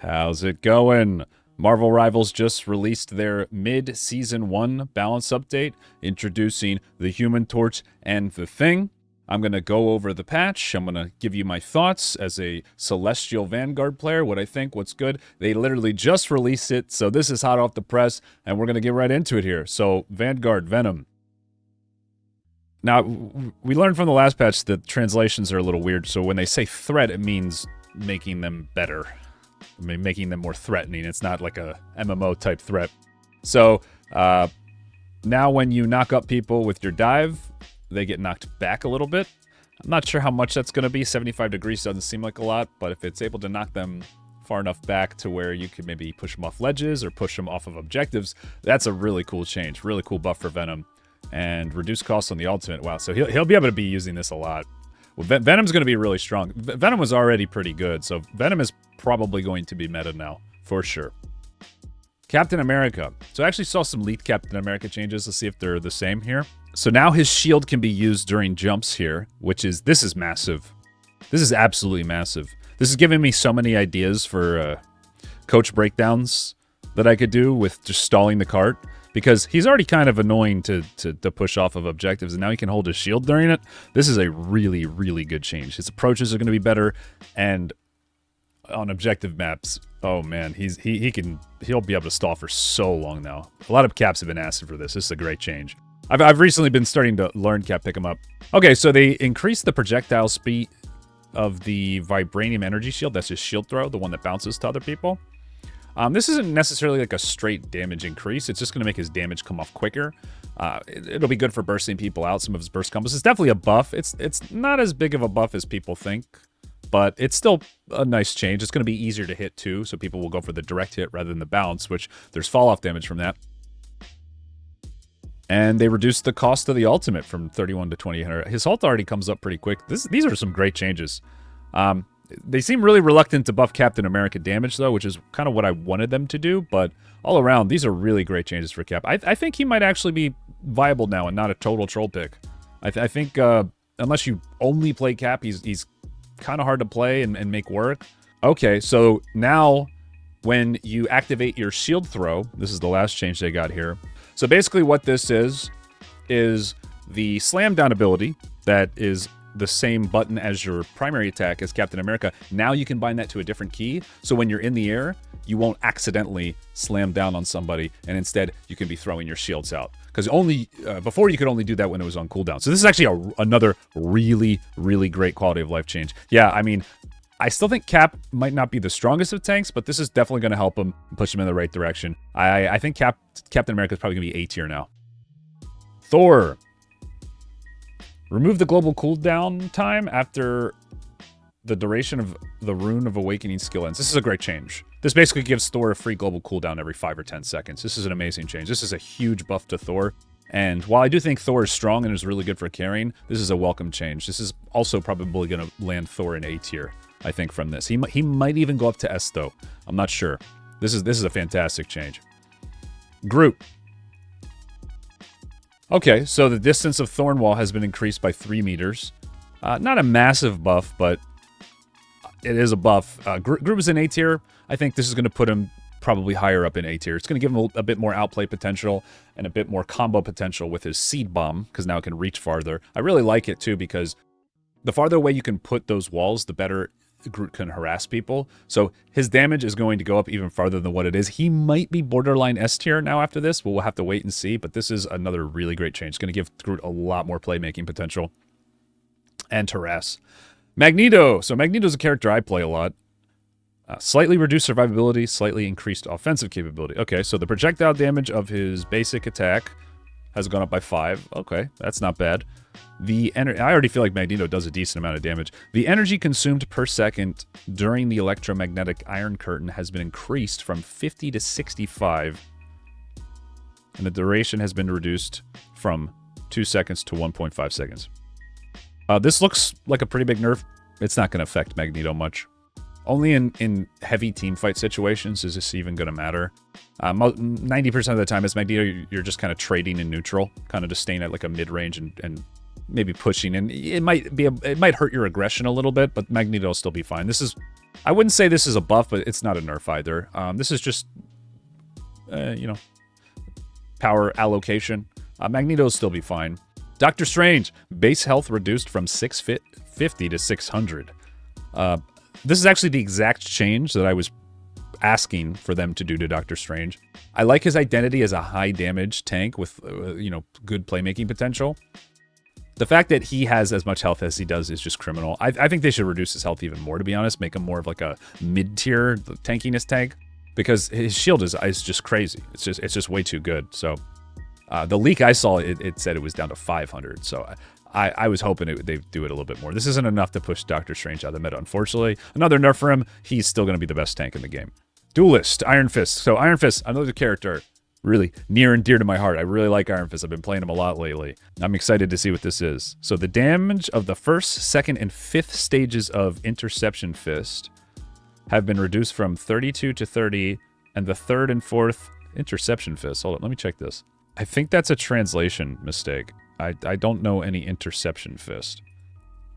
How's it going? Marvel Rivals just released their mid-season 1 balance update, introducing the Human Torch and the Thing. I'm going to go over the patch. I'm going to give you my thoughts as a Celestial Vanguard player, what I think, what's good. They literally just released it, so this is hot off the press, and we're going to get right into it here. So, Vanguard, Venom. Now, we learned from the last patch that translations are a little weird, so when they say threat, it means making them better. I mean, making them more threatening. It's not like a MMO type threat. So, now when you knock up people with your dive, they get knocked back a little bit. I'm not sure how much that's going to be. 75 degrees doesn't seem like a lot, but if it's able to knock them far enough back to where you can maybe push them off ledges or push them off of objectives, that's a really cool change. Really cool buff for Venom. And reduce costs on the ultimate. Wow, so he'll be able to be using this a lot. Well, Venom's going to be really strong. Venom was already pretty good, so Venom is probably going to be meta now, for sure. Captain America. So I actually saw some leaked Captain America changes. Let's see if they're the same here. So now his shield can be used during jumps here, this is massive. This is absolutely massive. This is giving me so many ideas for coach breakdowns that I could do with just stalling the cart. Because he's already kind of annoying to push off of objectives, and now he can hold his shield during it. This is a really, really good change. His approaches are going to be better, and on objective maps, oh man, he'll be able to stall for so long now. A lot of caps have been asking for this. This is a great change. I've recently been starting to learn cap pick him up. Okay, so they increased the projectile speed of the Vibranium energy shield. That's his shield throw, the one that bounces to other people. This isn't necessarily like a straight damage increase. It's just going to make his damage come off quicker. It'll be good for bursting people out. Some of his burst combos. It's definitely a buff. It's not as big of a buff as people think, but it's still a nice change. It's going to be easier to hit too, so people will go for the direct hit rather than the bounce, which there's fall-off damage from that. And they reduced the cost of the ultimate from 31 to 2800. His ult already comes up pretty quick. These are some great changes. They seem really reluctant to buff Captain America damage, though, which is kind of what I wanted them to do. But all around, these are really great changes for Cap. I think he might actually be viable now and not a total troll pick. I think unless you only play Cap, he's kind of hard to play and make work. Okay, so now when you activate your shield throw, this is the last change they got here. So basically what this is the slam down ability that is the same button as your primary attack as Captain America. Now you can bind that to a different key, so when you're in the air, you won't accidentally slam down on somebody, and instead you can be throwing your shields out. Because before you could only do that when it was on cooldown. So this is actually another really, really great quality of life change. Yeah, I mean, I still think Cap might not be the strongest of tanks, but this is definitely going to help him push him in the right direction. I think Captain America is probably going to be A tier now. Thor. Remove the global cooldown time after the duration of the Rune of Awakening skill ends. This is a great change. This basically gives Thor a free global cooldown every 5 or 10 seconds. This is an amazing change. This is a huge buff to Thor. And while I do think Thor is strong and is really good for carrying, this is a welcome change. This is also probably going to land Thor in A tier, I think, from this. He might even go up to S, though. I'm not sure. This is a fantastic change. Groot. Okay, so the distance of Thornwall has been increased by 3 meters. Not a massive buff, but it is a buff. Groot was in A tier. I think this is going to put him probably higher up in A tier. It's going to give him a bit more outplay potential and a bit more combo potential with his Seed Bomb, because now it can reach farther. I really like it, too, because the farther away you can put those walls, the better Groot can harass people. So his damage is going to go up even farther than what it is. He might be borderline S tier now after this, but we'll have to wait and see. But this is another really great change. It's going to give Groot a lot more playmaking potential and harass. Magneto. So Magneto's a character I play a lot. Slightly reduced survivability, slightly increased offensive capability. Okay, so the projectile damage of his basic attack has gone up by 5. Okay, that's not bad. I already feel like Magneto does a decent amount of damage. The energy consumed per second during the electromagnetic Iron Curtain has been increased from 50 to 65. And the duration has been reduced from 2 seconds to 1.5 seconds. This looks like a pretty big nerf. It's not going to affect Magneto much. Only in heavy teamfight situations is this even going to matter. 90% of the time as Magneto, you're just kind of trading in neutral, kind of just staying at like a mid-range and maybe pushing. And it might hurt your aggression a little bit, but Magneto will still be fine. This is I wouldn't say this is a buff, but it's not a nerf either. This is just, you know, power allocation. Magneto will still be fine. Doctor Strange, base health reduced from 650 to 600. This is actually the exact change that I was asking for them to do to Doctor Strange. I like his identity as a high damage tank with, you know, good playmaking potential. The fact that he has as much health as he does is just criminal. I think they should reduce his health even more, to be honest. Make him more of like a mid-tier tankiness tank, because his shield is just crazy. It's just way too good. So the leak I saw, it said it was down to 500. So I was hoping they'd do it a little bit more. This isn't enough to push Doctor Strange out of the meta, unfortunately. Another nerf for him. He's still going to be the best tank in the game. Duelist, Iron Fist. So Iron Fist, another character really near and dear to my heart. I really like Iron Fist. I've been playing him a lot lately. I'm excited to see what this is. So the damage of the first, second, and fifth stages of Interception Fist have been reduced from 32 to 30, and the third and fourth Interception Fist. Hold on, let me check this. I think that's a translation mistake. I don't know any Interception Fist.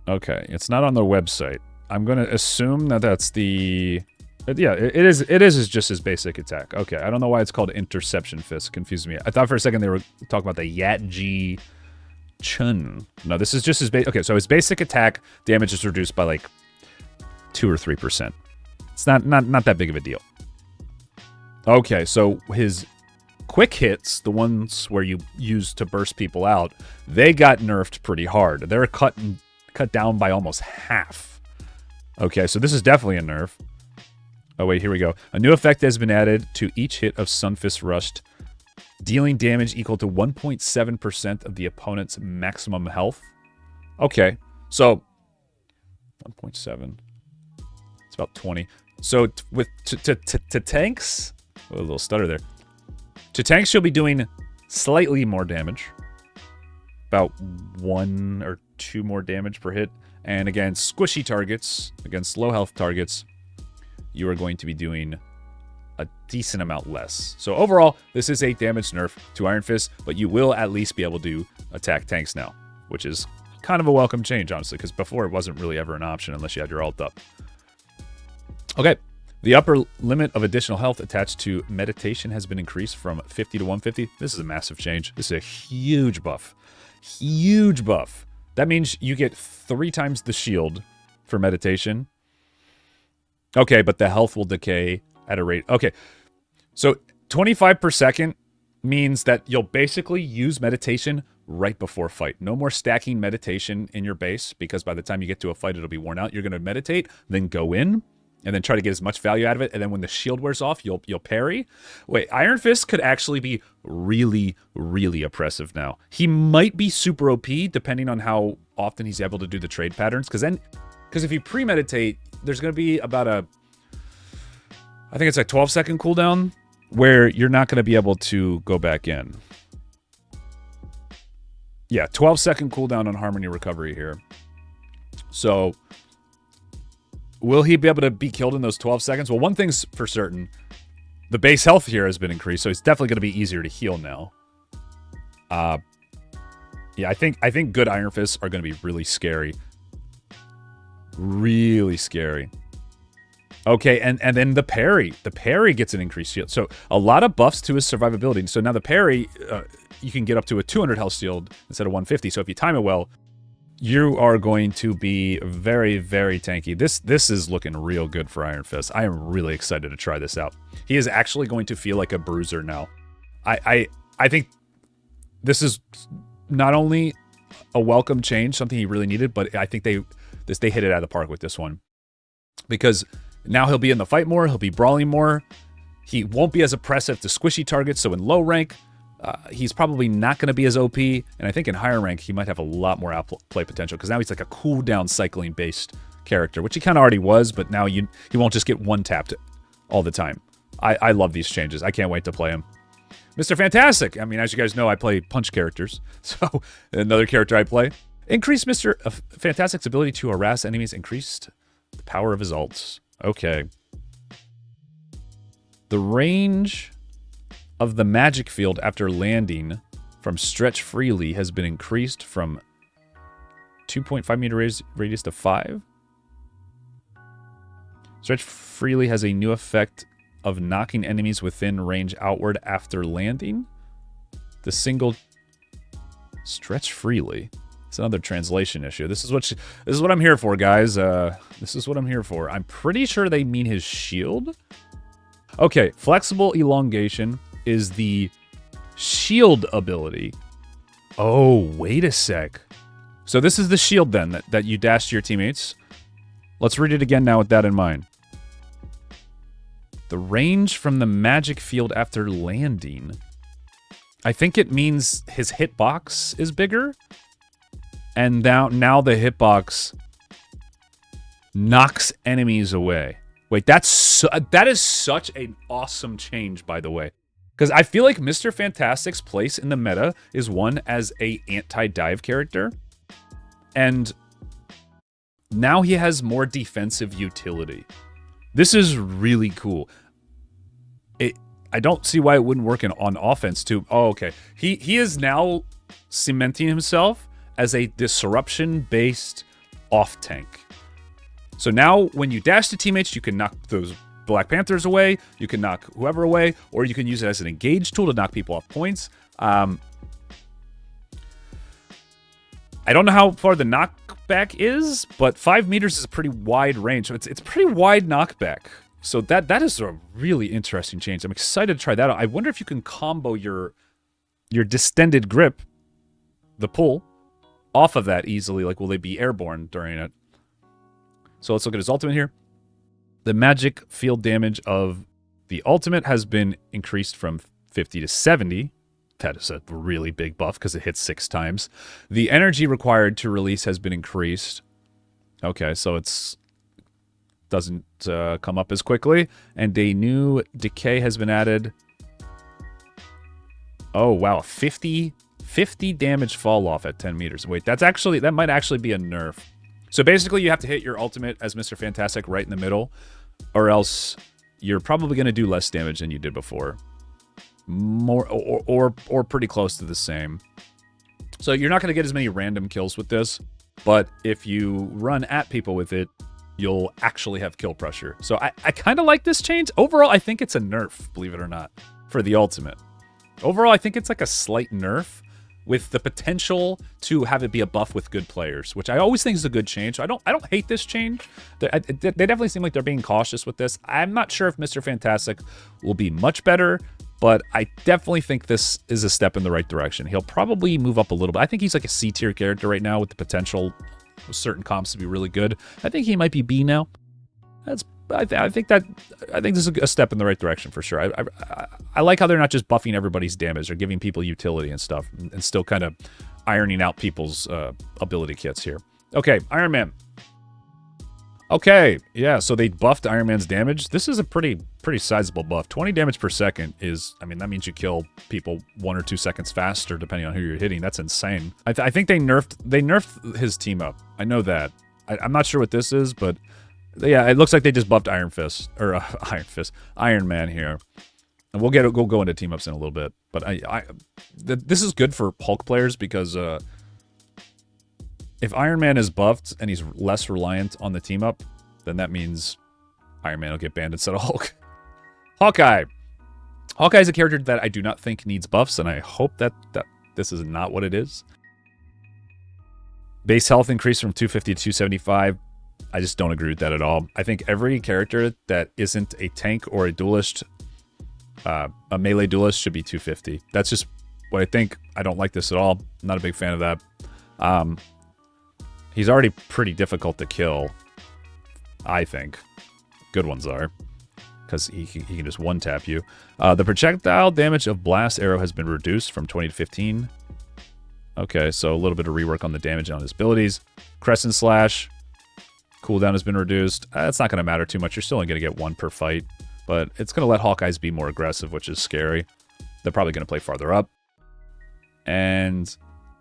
Okay, it's not on the website. I'm going to assume that that's the... Yeah, it is just his basic attack. Okay, I don't know why it's called Interception Fist. It confused me. I thought for a second they were talking about the Yat-Ji Chun. No, this is just his basic... Okay, so his basic attack damage is reduced by like 2 or 3%. It's not that big of a deal. Okay, so his quick hits, the ones where you use to burst people out, they got nerfed pretty hard. They're cut down by almost half. Okay, so this is definitely a nerf. Oh, wait, here we go. A new effect has been added to each hit of Sunfist Rushed, dealing damage equal to 1.7% of the opponent's maximum health. Okay, so 1.7. It's about 20. So with to tanks, oh, a little stutter there. To tanks, you'll be doing slightly more damage, about 1 or 2 more damage per hit. And against squishy targets, against low health targets, you are going to be doing a decent amount less. So overall, this is a damage nerf to Iron Fist, but you will at least be able to attack tanks now, which is kind of a welcome change, honestly, because before it wasn't really ever an option unless you had your ult up. Okay, the upper limit of additional health attached to meditation has been increased from 50 to 150. This is a massive change. This is a huge buff. Huge buff. That means you get 3 times the shield for meditation. Okay, but the health will decay at a rate. Okay, so 25 per second means that you'll basically use meditation right before fight. No more stacking meditation in your base, because by the time you get to a fight, it'll be worn out. You're going to meditate, then go in, and then try to get as much value out of it. And then when the shield wears off, you'll parry. Wait, Iron Fist could actually be really, really oppressive now. He might be super OP, depending on how often he's able to do the trade patterns. Because if you premeditate, there's going to be about I think it's like 12-second cooldown, where you're not going to be able to go back in. Yeah, 12-second cooldown on Harmony Recovery here. So, will he be able to be killed in those 12 seconds? Well, one thing's for certain. The base health here has been increased, so it's definitely going to be easier to heal now. Yeah, I think good Iron Fists are going to be really scary. Really scary. Okay, and then the parry. The parry gets an increased shield. So a lot of buffs to his survivability. So now the parry, you can get up to a 200 health shield instead of 150. So if you time it well, you are going to be very, very tanky. This is looking real good for Iron Fist. I am really excited to try this out. He is actually going to feel like a bruiser now. I think this is not only a welcome change, something he really needed, but I think they hit it out of the park with this one. Because now he'll be in the fight more, he'll be brawling more, he won't be as oppressive to squishy targets, so in low rank, he's probably not going to be as OP, and I think in higher rank, he might have a lot more outplay potential, because now he's like a cooldown cycling-based character, which he kind of already was, but now he won't just get one-tapped all the time. I love these changes. I can't wait to play him. Mr. Fantastic! I mean, as you guys know, I play punch characters, so another character I play. Increased Mr. Fantastic's ability to harass enemies, increased the power of his ults. Okay. The range of the magic field after landing from stretch freely has been increased from 2.5 meter radius to 5. Stretch freely has a new effect of knocking enemies within range outward after landing. The single stretch freely. It's another translation issue. This is what I'm here for, guys. This is what I'm here for. I'm pretty sure they mean his shield. Okay, flexible elongation is the shield ability. Oh, wait a sec. So this is the shield then that you dash to your teammates. Let's read it again now with that in mind. The range from the magic field after landing. I think it means his hitbox is bigger. And now the hitbox knocks enemies away. Wait, that is such an awesome change, by the way. Because I feel like Mr. Fantastic's place in the meta is one as a anti-dive character. And now he has more defensive utility. This is really cool. I don't see why it wouldn't work on offense too. Oh, okay. He is now cementing himself as a disruption-based off-tank. So now when you dash to teammates, you can knock those Black Panthers away, you can knock whoever away, or you can use it as an engage tool to knock people off points. I don't know how far the knockback is, but 5 meters is a pretty wide range. So it's pretty wide knockback. So that is a really interesting change. I'm excited to try that out. I wonder if you can combo your distended grip, the pull, off of that easily. Like, will they be airborne during it? So let's look at his ultimate here. The magic field damage of the ultimate has been increased from 50 to 70. That is a really big buff because it hits 6 times. The energy required to release has been increased. Okay, so it's doesn't come up as quickly. And a new decay has been added. Oh, wow. 50 damage fall off at 10 meters. Wait, that might actually be a nerf. So basically, you have to hit your ultimate as Mr. Fantastic right in the middle, or else you're probably going to do less damage than you did before. More or pretty close to the same. So you're not going to get as many random kills with this, but if you run at people with it, you'll actually have kill pressure. So I kind of like this change. Overall, I think it's a nerf, believe it or not, for the ultimate. Overall, I think it's like a slight nerf with the potential to have it be a buff with good players, which I always think is a good change. So I don't hate this change. They definitely seem like they're being cautious with this. I'm not sure if Mr. Fantastic will be much better, but I definitely think this is a step in the right direction. He'll probably move up a little bit. I think he's like a C tier character right now with the potential with certain comps to be really good. I think he might be B now. I think this is a step in the right direction for sure. I like how they're not just buffing everybody's damage. They're giving people utility and stuff, and still kind of ironing out people's ability kits here. Okay, Iron Man. Okay, yeah, so they buffed Iron Man's damage. This is a pretty sizable buff. 20 damage per second is, I mean, that means you kill people 1 or 2 seconds faster depending on who you're hitting. That's insane. I think they nerfed his team up. I know that. I'm not sure what this is, but yeah, it looks like they just buffed Iron Man here. And we'll go into team ups in a little bit. But this is good for Hulk players because if Iron Man is buffed and he's less reliant on the team up, then that means Iron Man will get banned instead of Hulk. Hawkeye. Hawkeye is a character that I do not think needs buffs, and I hope that this is not what it is. Base health increased from 250 to 275. I just don't agree with that at all. I think every character that isn't a tank or a duelist, a melee duelist, should be 250. That's just what I think. I don't like this at all. I'm not a big fan of that. He's already pretty difficult to kill, I think. Good ones are, because he can just one-tap you. The projectile damage of Blast Arrow has been reduced from 20 to 15. Okay, so a little bit of rework on the damage on his abilities. Crescent Slash. Cooldown has been reduced. It's not going to matter too much. You're still only going to get 1 per fight. But it's going to let Hawkeyes be more aggressive, which is scary. They're probably going to play farther up. And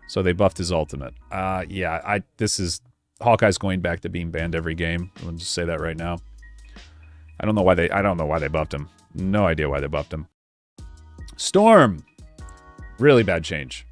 so they buffed his ultimate. Yeah, this is... Hawkeye's going back to being banned every game. I'm going to just say that right now. I don't know why they buffed him. No idea why they buffed him. Storm. Really bad change.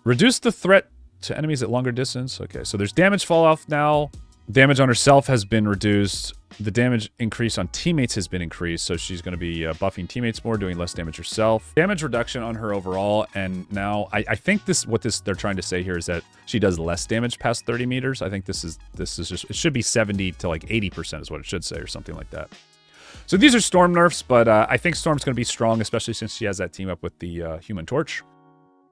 Reduce the threat to enemies at longer distance. Okay, so there's damage fall off now. Damage on herself has been reduced. The damage increase on teammates has been increased, so she's going to be buffing teammates more, doing less damage herself. Damage reduction on her overall, and now I think what they're trying to say here is that she does less damage past 30 meters. I think this is just, it should be 70 to like 80% is what it should say, or something like that. So these are Storm nerfs, but I think Storm's going to be strong, especially since she has that team up with the Human Torch.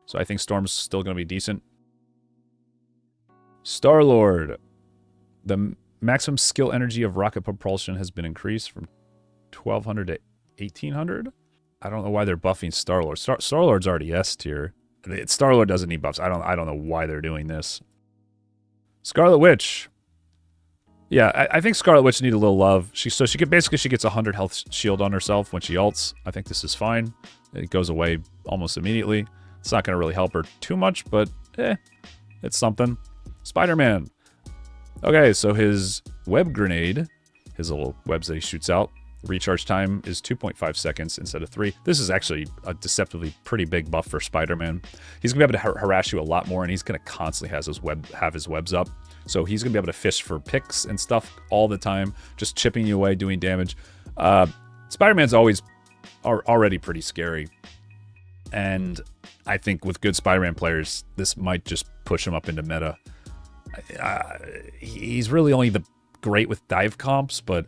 So I think Storm's still going to be decent. Star-Lord. The maximum skill energy of rocket propulsion has been increased from 1200 to 1800. I don't know why they're buffing Star-Lord. Star-Lord's already S tier. Star-Lord doesn't need buffs. I don't know why they're doing this. Scarlet Witch. Yeah, I think Scarlet Witch needs a little love. She gets 100 health shield on herself when she ults. I think this is fine. It goes away almost immediately. It's not going to really help her too much, but it's something. Spider-Man. Okay, so his web grenade, his little webs that he shoots out, recharge time is 2.5 seconds instead of 3. This is actually a deceptively pretty big buff for Spider-Man. He's going to be able to harass you a lot more, and he's going to constantly have his webs up. So he's going to be able to fish for picks and stuff all the time, just chipping you away, doing damage. Spider-Man's already pretty scary. And I think with good Spider-Man players, this might just push him up into meta. He's really only great with dive comps, but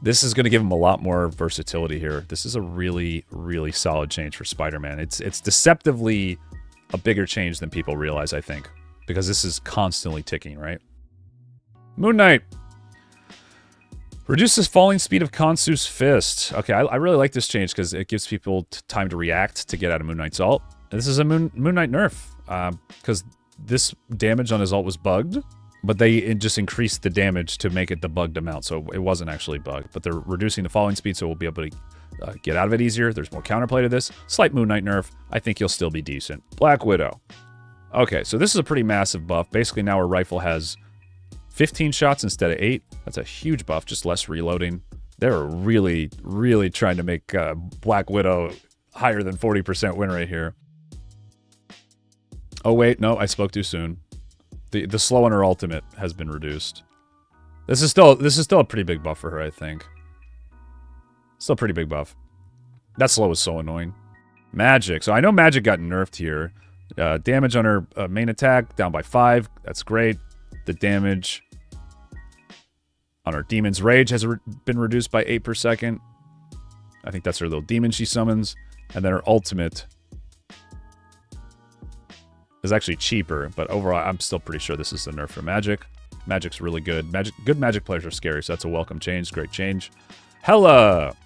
this is going to give him a lot more versatility here. This is a really, really solid change for Spider-Man. It's deceptively a bigger change than people realize, I think, because this is constantly ticking, right? Moon Knight. Reduces falling speed of Khonsu's fist. Okay, I really like this change because it gives people time to react to get out of Moon Knight's ult. And this is a Moon Knight nerf, because this damage on his ult was bugged, but they just increased the damage to make it the bugged amount, so it wasn't actually bugged. But they're reducing the falling speed, so we'll be able to get out of it easier. There's more counterplay to this. Slight Moon Knight nerf. I think he'll still be decent. Black Widow. Okay, so this is a pretty massive buff. Basically, now her rifle has 15 shots instead of 8. That's a huge buff, just less reloading. They're really, really trying to make Black Widow higher than 40% win rate here. Oh wait, no, I spoke too soon. The slow on her ultimate has been reduced. This is still a pretty big buff for her, I think. Still a pretty big buff. That slow is so annoying. Magic. So I know Magic got nerfed here. Damage on her main attack down by 5. That's great. The damage on her Demon's Rage has been reduced by 8 per second. I think that's her little demon she summons. And then her ultimate is actually cheaper, but overall, I'm still pretty sure this is the nerf for Magic. Magic's really good. Good Magic players are scary, so that's a welcome change. Great change. Hela!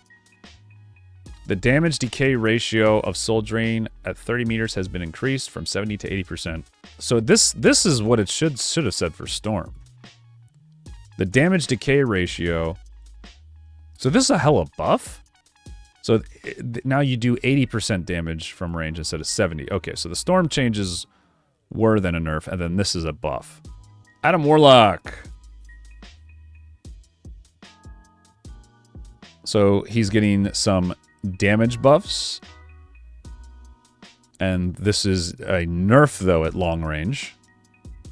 The damage decay ratio of Soul Drain at 30 meters has been increased from 70 to 80%. So this is what it should have said for Storm. The damage decay ratio. So this is a Hela buff? So now you do 80% damage from range instead of 70. Okay, so the Storm changes were then a nerf, and then this is a buff. Adam Warlock. So he's getting some damage buffs. And this is a nerf, though, at long range.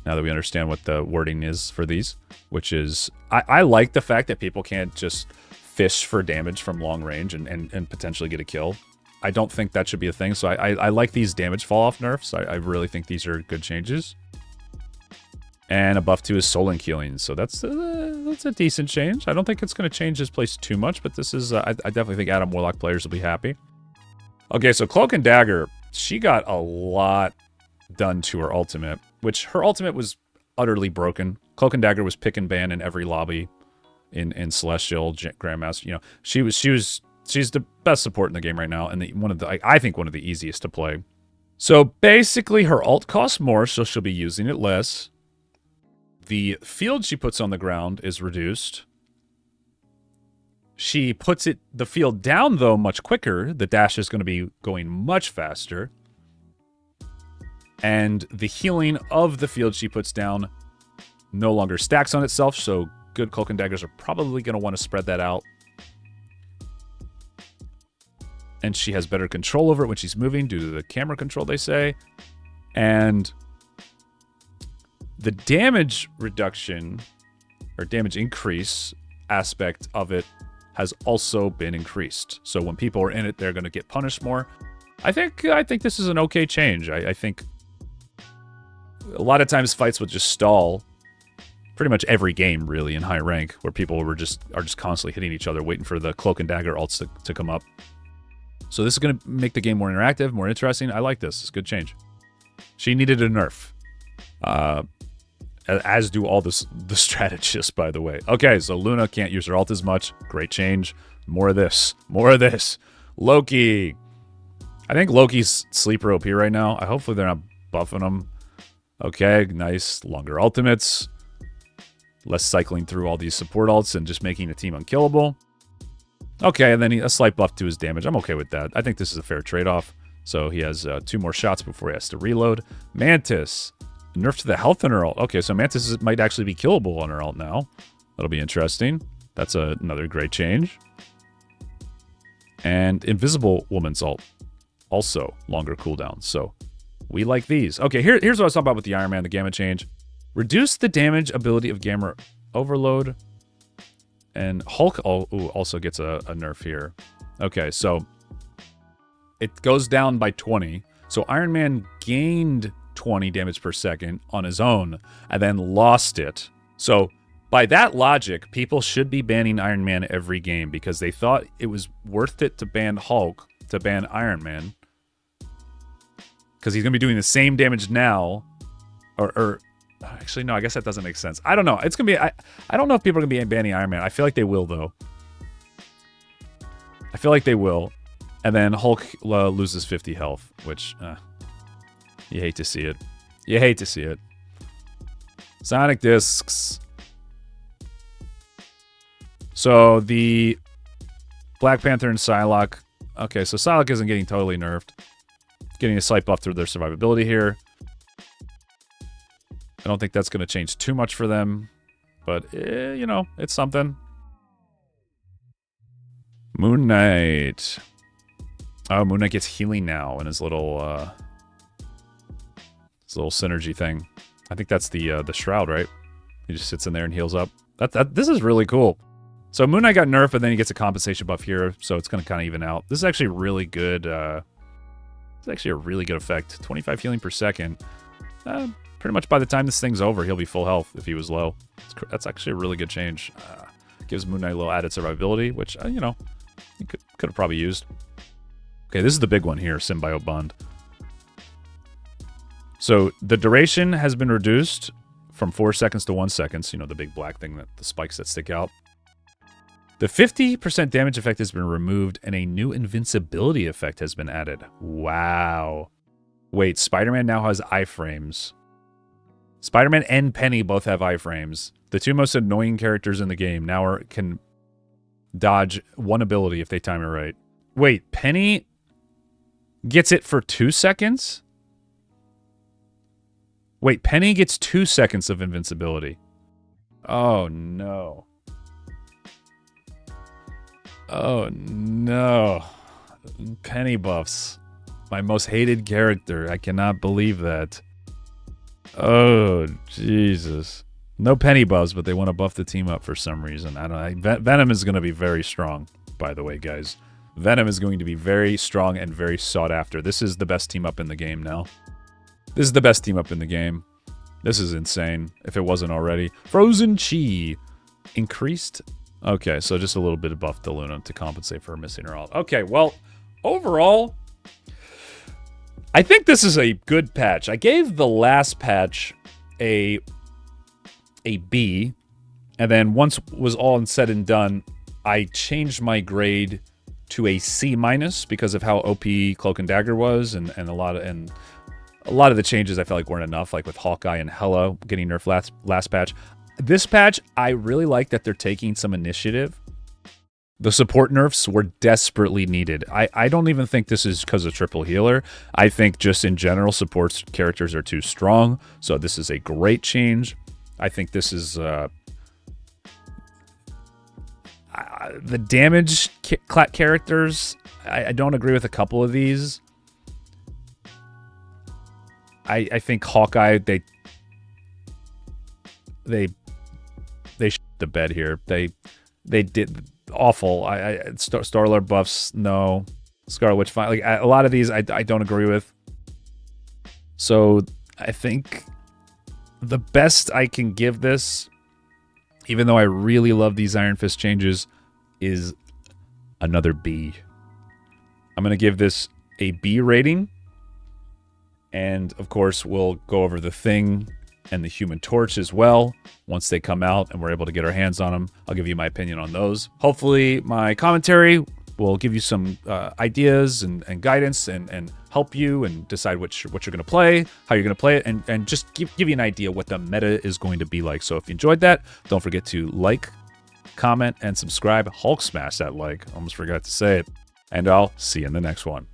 Now that we understand what the wording is for these. Which is, I like the fact that people can't just fish for damage from long range and potentially get a kill. I don't think that should be a thing, so I like these damage fall-off nerfs. I really think these are good changes. And a buff to his soul healing, so that's a decent change. I don't think it's going to change his place too much, but this is, I definitely think Adam Warlock players will be happy. Okay, so Cloak and Dagger, she got a lot done to her ultimate, which her ultimate was utterly broken. Cloak and Dagger was pick and ban in every lobby in Celestial, Grandmaster. You know, she's the best support in the game right now, and I think one of the easiest to play. So basically, her ult costs more, so she'll be using it less. The field she puts on the ground is reduced. She puts the field down, though, much quicker. The dash is going to be going much faster. And the healing of the field she puts down no longer stacks on itself, so good Cloak and Daggers are probably going to want to spread that out. And she has better control over it when she's moving due to the camera control, they say. And the damage reduction, or damage increase aspect of it has also been increased. So when people are in it, they're going to get punished more. I think this is an okay change. I think a lot of times fights would just stall. Pretty much every game, really, in high rank, where people are just constantly hitting each other, waiting for the cloak and dagger ults to come up. So this is going to make the game more interactive, more interesting. I like this. It's a good change. She needed a nerf. As do all the strategists, by the way. Okay, so Luna can't use her ult as much. Great change. More of this. More of this. Loki. I think Loki's sleeper OP right now. Hopefully they're not buffing him. Okay, nice. Longer ultimates. Less cycling through all these support ults and just making the team unkillable. Okay, and then a slight buff to his damage. I'm okay with that. I think this is a fair trade-off. So he has 2 more shots before he has to reload. Mantis. Nerf to the health on her ult. Okay, so Mantis might actually be killable on her ult now. That'll be interesting. That's another great change. And Invisible Woman's ult. Also longer cooldown. So we like these. Okay, here's what I was talking about with the Iron Man, the Gamma change. Reduce the damage ability of Gamma Overload. And Hulk also gets a nerf here. Okay, so it goes down by 20. So Iron Man gained 20 damage per second on his own and then lost it. So by that logic, people should be banning Iron Man every game because they thought it was worth it to ban Hulk to ban Iron Man. Because he's going to be doing the same damage now. Or actually, no, I guess that doesn't make sense. I don't know. It's going to be... I don't know if people are going to be banning Iron Man. I feel like they will, though. I feel like they will. And then Hulk loses 50 health, which... you hate to see it. You hate to see it. Sonic Discs. So the Black Panther and Psylocke. Okay, so Psylocke isn't getting totally nerfed. Getting a slight buff through their survivability here. I don't think that's going to change too much for them. But, you know, it's something. Moon Knight. Oh, Moon Knight gets healing now in his little synergy thing. I think that's the Shroud, right? He just sits in there and heals up. This is really cool. So Moon Knight got nerfed, and then he gets a compensation buff here, so it's going to kind of even out. This is actually really good. It's actually a really good effect. 25 healing per second. Pretty much by the time this thing's over, he'll be full health if he was low. That's actually a really good change. Gives Moon Knight a little added survivability, which, you know, he could have probably used. Okay, this is the big one here, Symbiote Bond. So the duration has been reduced from 4 seconds to 1 second. So, you know, the big black thing, the spikes that stick out. The 50% damage effect has been removed, and a new invincibility effect has been added. Wow. Wait, Spider-Man now has iframes. Spider-Man and Penny both have iframes. The 2 most annoying characters in the game now can dodge 1 ability if they time it right. Wait, Penny gets it for 2 seconds? Wait, Penny gets 2 seconds of invincibility. Oh, no. Oh, no. Penny buffs. My most hated character. I cannot believe that. Oh, Jesus. No Penny buffs, but they want to buff the team up for some reason. I don't know. Venom is going to be very strong, by the way, guys. Venom is going to be very strong and very sought after. This is the best team up in the game now. This is the best team up in the game. This is insane, if it wasn't already. Frozen Chi. Increased. Okay, so just a little bit of buff to Luna to compensate for missing her ult. Okay, well, overall, I think this is a good patch. I gave the last patch a B, and then once it was all said and done, I changed my grade to a C- because of how OP Cloak and Dagger was, and a lot of the changes I felt like weren't enough, like with Hawkeye and Hela getting nerfed last patch. This patch, I really like that they're taking some initiative. The support nerfs were desperately needed. I don't even think this is because of triple healer. I think just in general, support characters are too strong. So this is a great change. I think this is... the damage characters, I don't agree with a couple of these. I think Hawkeye, they shit the bed here. they did awful. Star-Lord buffs, no. Scarlet Witch, fine. Like, a lot of these I don't agree with. So I think the best I can give this, even though I really love these Iron Fist changes, is another B. I'm going to give this a B rating. And, of course, we'll go over the Thing and the Human Torch as well once they come out and we're able to get our hands on them. I'll give you my opinion on those. Hopefully my commentary will give you some ideas and guidance and help you and decide what you're going to play, how you're going to play it, and just give you an idea what the meta is going to be like. So if you enjoyed that, don't forget to like, comment, and subscribe. Hulk smash that like. Almost forgot to say it. And I'll see you in the next one.